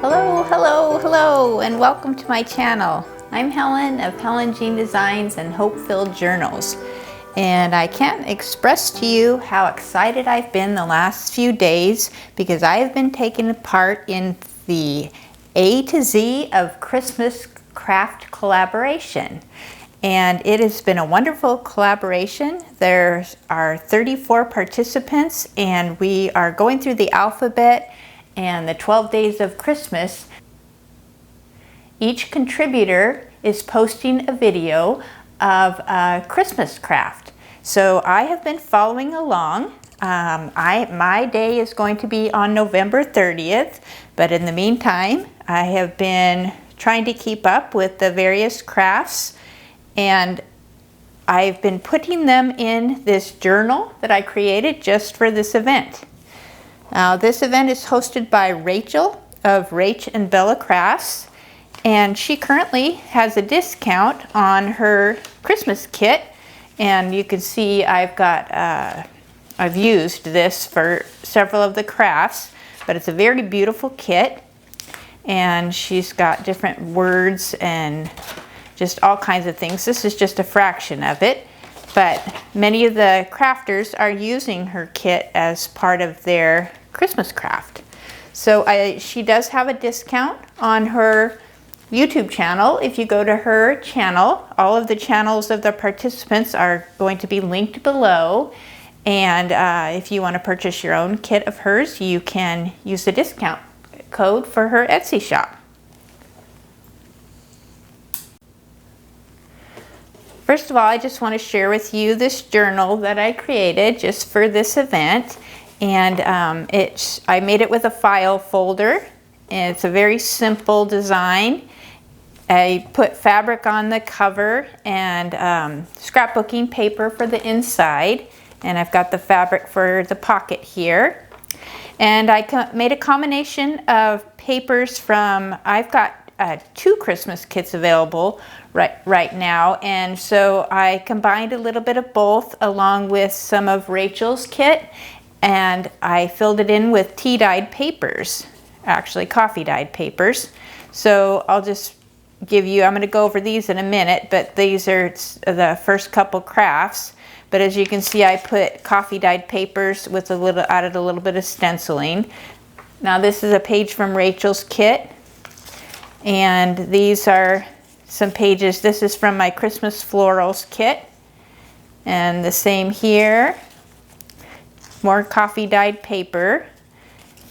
Hello, and welcome to my channel. I'm Helen of Helen Jean Designs and Hope-Filled Journals. And I can't express to you how excited I've been the last few days because I have been taking part in the A to Z of Christmas craft collaboration. And it has been a wonderful collaboration. There are 34 participants and we are going through the alphabet and the 12 days of Christmas. Each contributor is posting a video of a Christmas craft. So I have been following along. My day is going to be on November 30th, but in the meantime, I have been trying to keep up with the various crafts, and I've been putting them in this journal that I created just for this event. Now, this event is hosted by Rachel of Rach and Bella Crafts, and she currently has a discount on her Christmas kit. And you can see I've used this for several of the crafts, but it's a very beautiful kit, and she's got different words and just all kinds of things. This is just a fraction of it, but many of the crafters are using her kit as part of their Christmas craft. So she does have a discount on her YouTube channel. If you go to her channel, all of the channels of the participants are going to be linked below. And if you want to purchase your own kit of hers, you can use the discount code for her Etsy shop. First of all, I just want to share with you this journal that I created just for this event. And I made it with a file folder, and it's a very simple design. I put fabric on the cover and scrapbooking paper for the inside, and I've got the fabric for the pocket here. And I made a combination of papers from, I've got 2 Christmas kits available right now, and so I combined a little bit of both along with some of Rachel's kit, and I filled it in with tea-dyed papers, actually coffee-dyed papers. So I'll just give you, I'm going to go over these in a minute, but these are the first couple crafts. But as you can see, I put coffee-dyed papers with added a little bit of stenciling. Now this is a page from Rachel's kit, and these are some pages. This is from my Christmas florals kit, and the same here. More coffee dyed paper.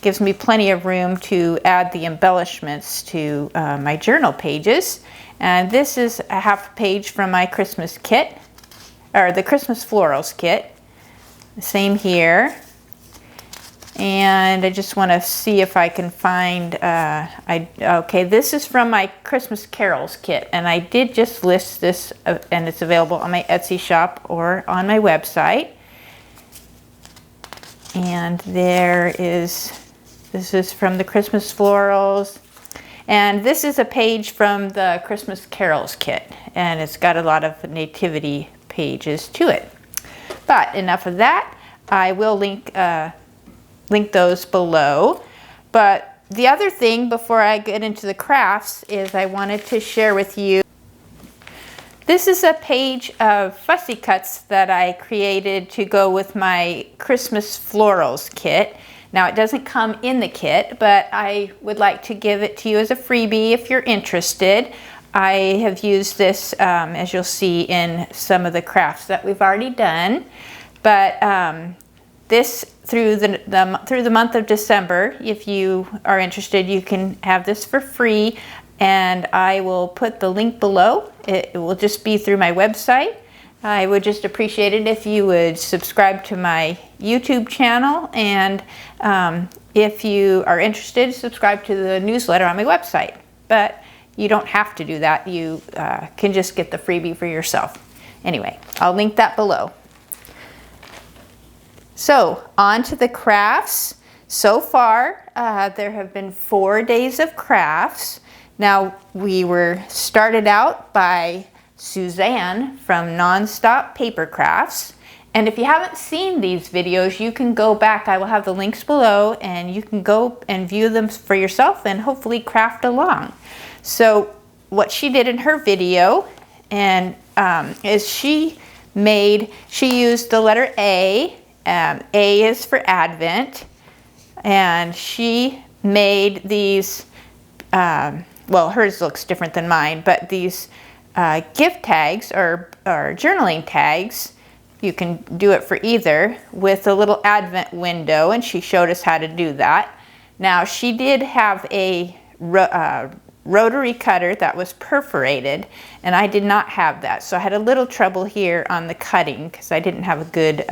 Gives me plenty of room to add the embellishments to my journal pages. And this is a half page from my Christmas kit, or the Christmas florals kit. The same here. And I just want to see if I can find, okay, this is from my Christmas carols kit, and I did just list this, and it's available on my Etsy shop or on my website. And this is from the Christmas florals, and this is a page from the Christmas carols kit, and it's got a lot of nativity pages to it. But enough of that. I will link those below. But the other thing before I get into the crafts is I wanted to share with you. This is a page of fussy cuts that I created to go with my Christmas florals kit. Now it doesn't come in the kit, but I would like to give it to you as a freebie if you're interested. I have used this, as you'll see, in some of the crafts that we've already done. But this through the month of December, if you are interested, you can have this for free. And I will put the link below. It will just be through my website. I would just appreciate it if you would subscribe to my YouTube channel, and if you are interested, subscribe to the newsletter on my website. But you don't have to do that. You can just get the freebie for yourself. Anyway, I'll link that below. So on to the crafts. So far, there have been 4 days of crafts. Now, we were started out by Suzanne from Nonstop Paper Crafts, And if you haven't seen these videos, you can go back. I will have the links below, and you can go and view them for yourself and hopefully craft along. So what she did in her video and is she used the letter A. A is for Advent, and she made these, well, hers looks different than mine, but these gift tags or journaling tags. You can do it for either with a little Advent window, and she showed us how to do that. Now, she did have a rotary cutter that was perforated, and I did not have that. So I had a little trouble here on the cutting because I didn't have a good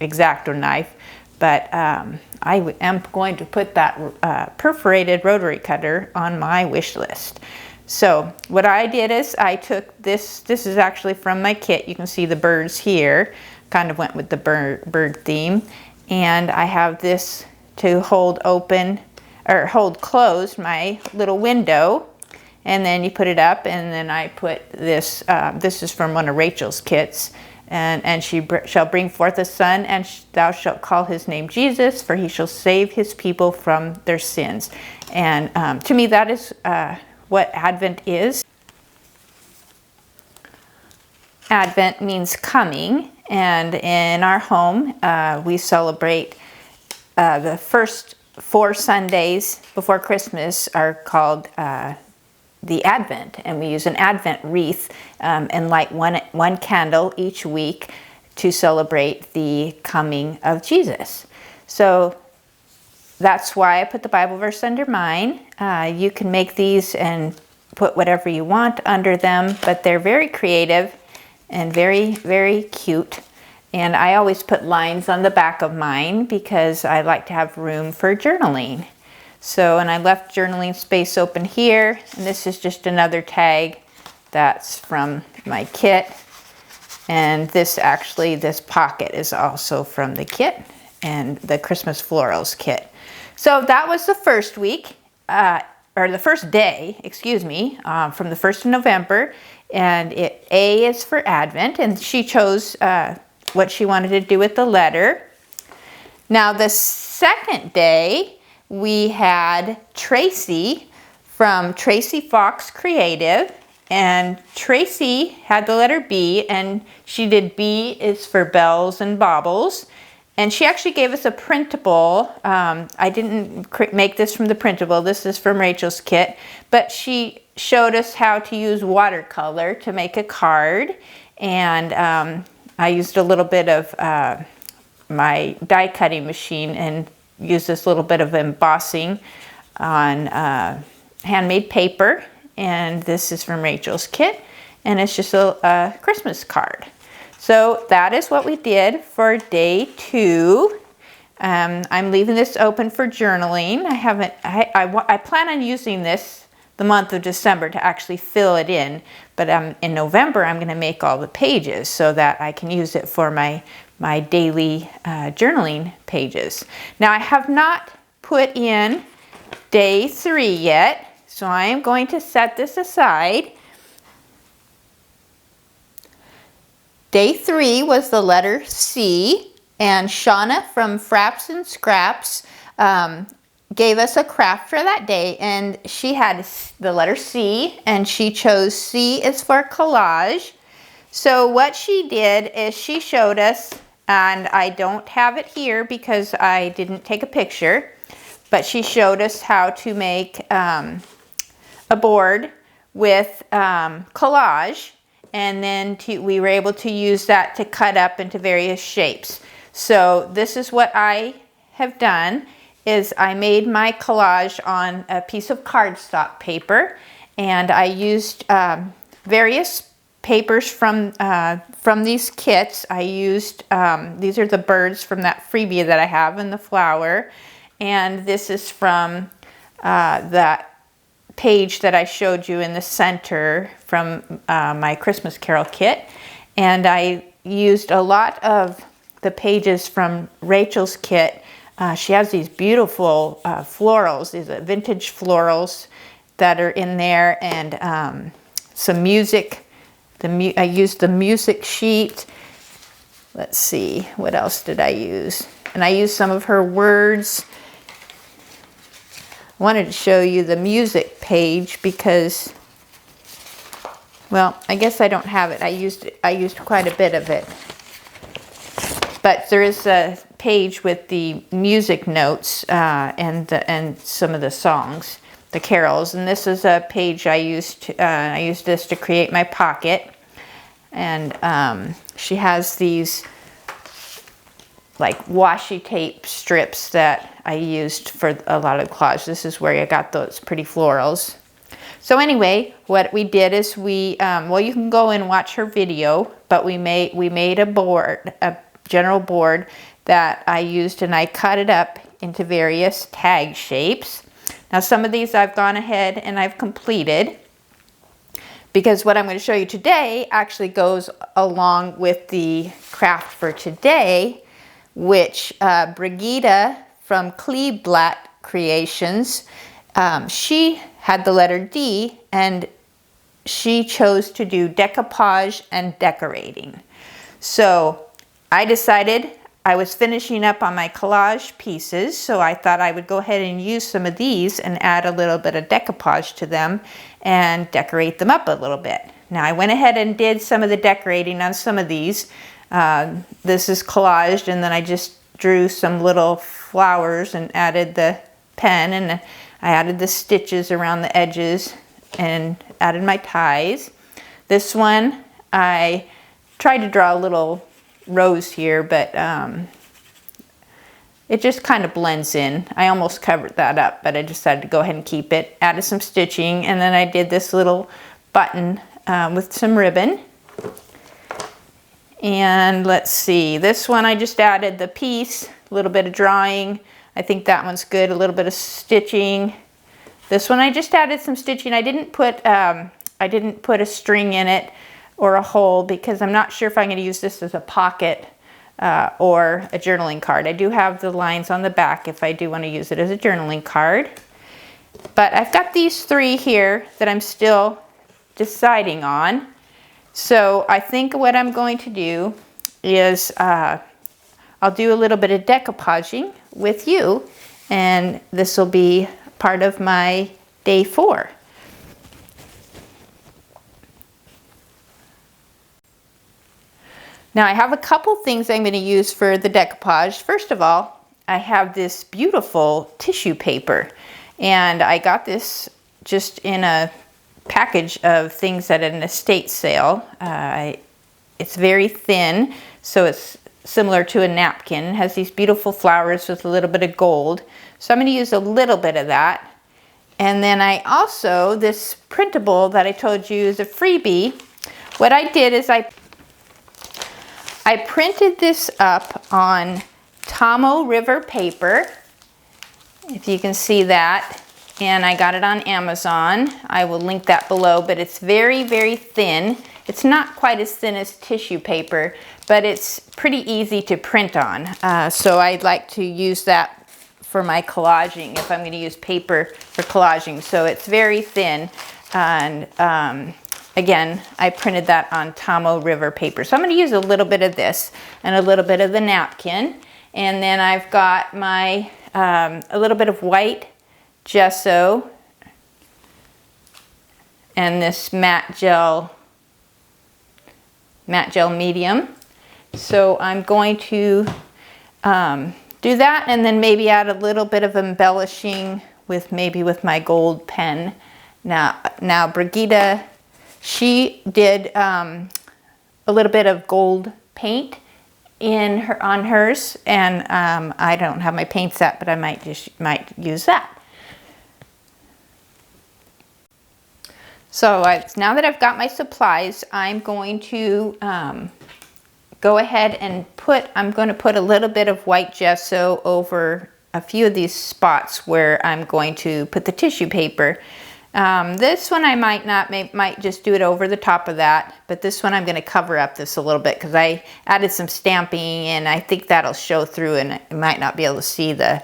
X-Acto knife, but I am going to put that perforated rotary cutter on my wish list. So what I did is I took this is actually from my kit. You can see the birds here, kind of went with the bird theme. And I have this to hold open, or hold closed my little window. And then you put it up, and then I put this, this is from one of Rachel's kits. And she shall bring forth a son, and thou shalt call his name Jesus, for he shall save his people from their sins. And to me, that is what Advent is. Advent means coming, and in our home we celebrate the first 4 Sundays before Christmas are called the Advent, and we use an Advent wreath and light one candle each week to celebrate the coming of Jesus. So that's why I put the Bible verse under mine. You can make these and put whatever you want under them, but they're very creative and very, very cute. And I always put lines on the back of mine because I like to have room for journaling. So, and I left journaling space open here, and this is just another tag that's from my kit. And this pocket is also from the kit and the Christmas Florals kit. So that was the first week, or the first day, excuse me, from the 1st of November. And A is for Advent, and she chose what she wanted to do with the letter. Now the second day, we had Tracie from Tracie Fox Creative, and Tracie had the letter B, and she did B is for bells and baubles. And she actually gave us a printable. I didn't make this from the printable. This is from Rachel's kit. But she showed us how to use watercolor to make a card. And I used a little bit of my die cutting machine and used this little bit of embossing on handmade paper. And this is from Rachel's kit. And it's just a Christmas card. So that is what we did for day 2. I'm leaving this open for journaling. I plan on using this the month of December to actually fill it in, but in November I'm going to make all the pages so that I can use it for my daily journaling pages. Now I have not put in day 3 yet, so I am going to set this aside. Day 3 was the letter C, and Shauna from Fraps and Scraps gave us a craft for that day, and she had the letter C, and she chose C is for collage. So what she did is she showed us, and I don't have it here because I didn't take a picture, but she showed us how to make a board with collage. And then we were able to use that to cut up into various shapes. So this is what I have done, is I made my collage on a piece of cardstock paper, and I used various papers from these kits. I used, these are the birds from that freebie that I have, and the flower, and this is from that page that I showed you in the center from my Christmas Carol kit. And I used a lot of the pages from Rachel's kit. She has these beautiful florals, these vintage florals that are in there, and some music. I used the music sheet, let's see, what else did I use? And I used some of her words. I wanted to show you the music page because, well, I guess I don't have it. I used quite a bit of it. But there is a page with the music notes and some of the songs, the carols. And this is a page I used this to create my pocket. And she has these like washi tape strips that I used for a lot of collage. This is where I got those pretty florals. So anyway, what we did is well, you can go and watch her video, but we made a board, a general board that I used, and I cut it up into various tag shapes. Now some of these I've gone ahead and I've completed, because what I'm going to show you today actually goes along with the craft for today, which Brigitte from Kleeblatt Creations, she had the letter D, and she chose to do decoupage and decorating. So I decided I was finishing up on my collage pieces, so I thought I would go ahead and use some of these and add a little bit of decoupage to them and decorate them up a little bit. Now I went ahead and did some of the decorating on some of these. This is collaged, and then I just drew some little flowers and added the pen, and I added the stitches around the edges and added my ties. This one I tried to draw a little rose here, but it just kind of blends in. I almost covered that up, but I decided to go ahead and keep it. Added some stitching, and then I did this little button with some ribbon. And let's see, this one I just added the piece, a little bit of drawing. I think that one's good, a little bit of stitching. This one I just added some stitching. I didn't put a string in it or a hole because I'm not sure if I'm going to use this as a pocket or a journaling card. I do have the lines on the back if I do want to use it as a journaling card. But I've got these three here that I'm still deciding on. So I think what I'm going to do is I'll do a little bit of decoupaging with you, and this will be part of my day 4. Now I have a couple things I'm going to use for the decoupage. First of all, I have this beautiful tissue paper, and I got this just in a package of things at an estate sale. It's very thin, so it's similar to a napkin. It has these beautiful flowers with a little bit of gold. So I'm going to use a little bit of that. And then I also, this printable that I told you is a freebie. What I did is I printed this up on Tomoe River paper, if you can see that, and I got it on Amazon. I will link that below, but it's very, very thin. It's not quite as thin as tissue paper, but it's pretty easy to print on. So I'd like to use that for my collaging if I'm going to use paper for collaging. So it's very thin, and again, I printed that on Tomoe River paper. So I'm going to use a little bit of this and a little bit of the napkin. And then I've got my, a little bit of white gesso and this matte gel medium. So I'm going to do that, and then maybe add a little bit of embellishing with with my gold pen. Now Brigitte, she did a little bit of gold paint on hers, and I don't have my paint set, but I might use that. So now that I've got my supplies, I'm going to go ahead and I'm going to put a little bit of white gesso over a few of these spots where I'm going to put the tissue paper. This one I might just do it over the top of that, but this one I'm going to cover up this a little bit because I added some stamping, and I think that'll show through, and I might not be able to see the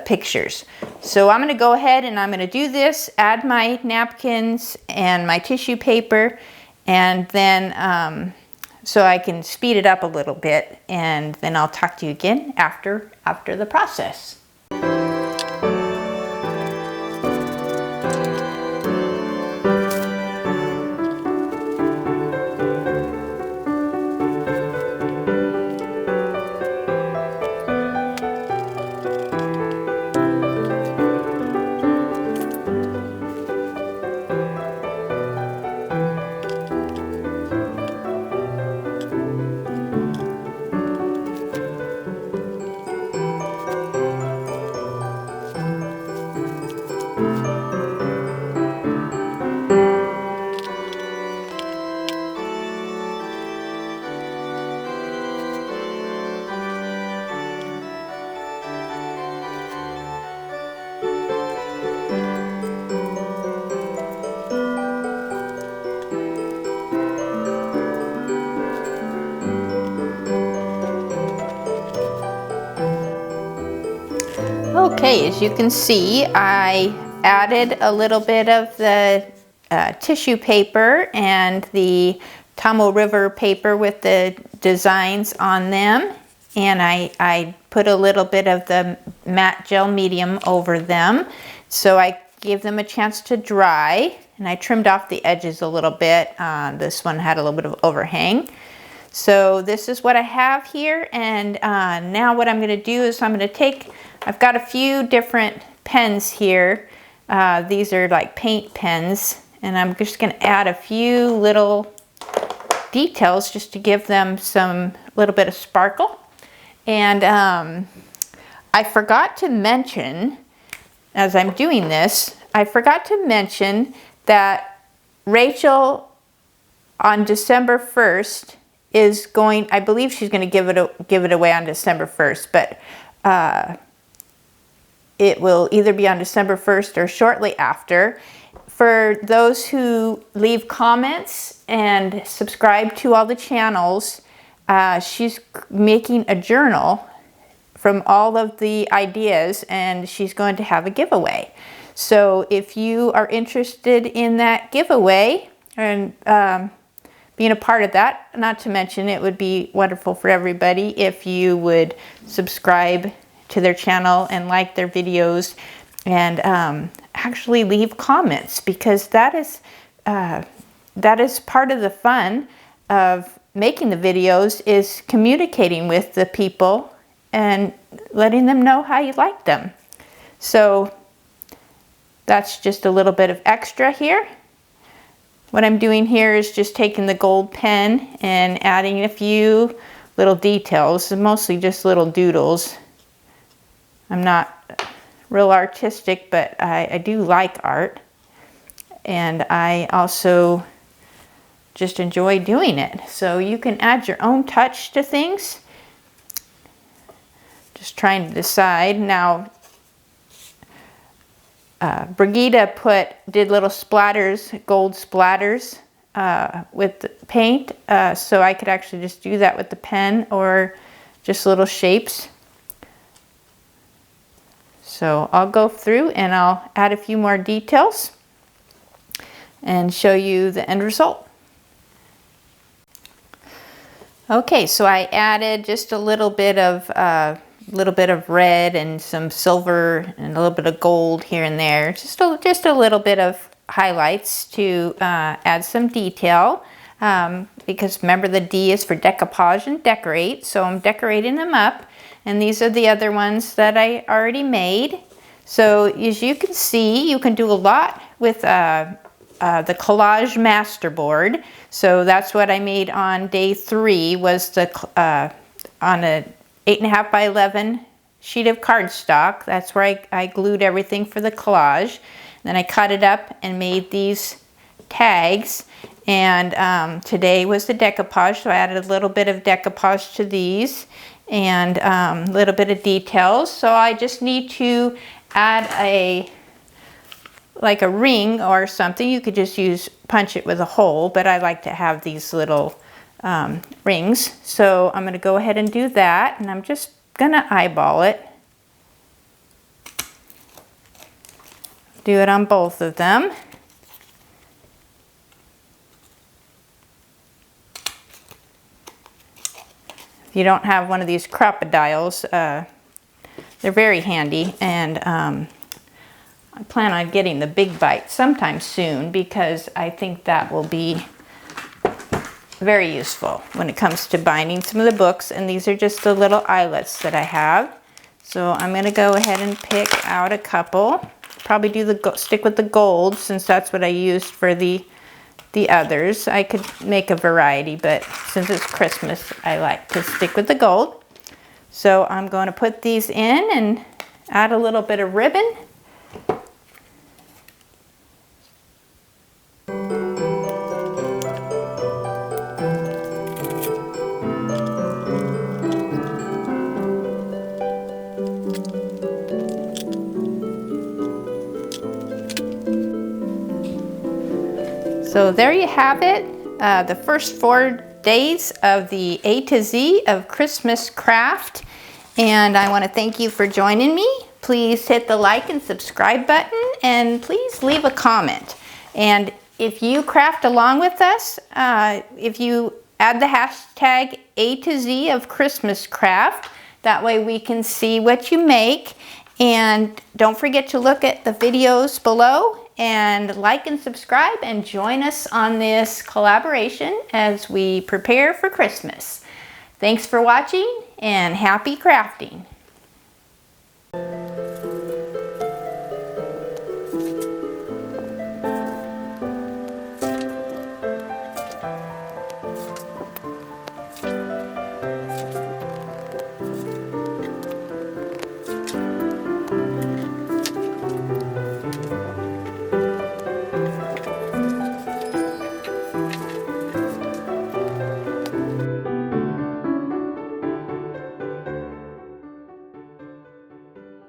pictures. So I'm going to go ahead and I'm going to do this, add my napkins and my tissue paper, and then so I can speed it up a little bit, and then I'll talk to you again after the process. Okay, as you can see, I added a little bit of the tissue paper and the Tomoe River paper with the designs on them, and I put a little bit of the matte gel medium over them, so I gave them a chance to dry, and I trimmed off the edges a little bit. This one had a little bit of overhang. So this is what I have here, and now what I'm going to do is I'm going to take, I've got a few different pens here. These are like paint pens, and I'm just going to add a few little details just to give them some little bit of sparkle. And I forgot to mention, as I'm doing this, I forgot to mention that Rachel on December 1st is going, I believe she's going to give it away on December 1st, but it will either be on December 1st or shortly after. For those who leave comments and subscribe to all the channels, she's making a journal from all of the ideas, and she's going to have a giveaway. So if you are interested in that giveaway and being a part of that, not to mention it would be wonderful for everybody if you would subscribe to their channel and like their videos, and actually leave comments, because that is part of the fun of making the videos, is communicating with the people and letting them know how you like them. So that's just a little bit of extra here. What I'm doing here is just taking the gold pen and adding a few little details, mostly just little doodles. I'm not real artistic, but I do like art, and I also just enjoy doing it. So you can add your own touch to things. Just trying to decide. Now, Brigitte did little splatters, gold splatters with the paint, so I could actually just do that with the pen, or just little shapes. So I'll go through and I'll add a few more details and show you the end result. Okay, so I added just a little bit of red and some silver and a little bit of gold here and there. Just a little bit of highlights to add some detail, because remember the D is for decoupage and decorate, so I'm decorating them up. And these are the other ones that I already made. So as you can see, you can do a lot with the collage masterboard. So that's what I made on day 3, was the on a 8.5 by 11 sheet of cardstock. That's where I glued everything for the collage. Then I cut it up and made these tags. And today was the decoupage, so I added a little bit of decoupage to these, and a little bit of details. So I just need to add like a ring or something. You could just punch it with a hole, but I like to have these little rings. So I'm going to go ahead and do that, and I'm just going to eyeball it. Do it on both of them. If you don't have one of these crocodiles, they're very handy, and I plan on getting the big bite sometime soon because I think that will be very useful when it comes to binding some of the books. And these are just the little eyelets that I have. So I'm going to go ahead and pick out a couple. Probably do stick with the gold since that's what I used for the others. I could make a variety, but since it's Christmas, I like to stick with the gold. So I'm going to put these in and add a little bit of ribbon. So there you have it, the first 4 days of the A to Z of Christmas craft. And I want to thank you for joining me. Please hit the like and subscribe button, and please leave a comment. And if you craft along with us, if you add the hashtag A to Z of Christmas craft, that way we can see what you make. And don't forget to look at the videos below and like and subscribe and join us on this collaboration as we prepare for Christmas. Thanks for watching and happy crafting.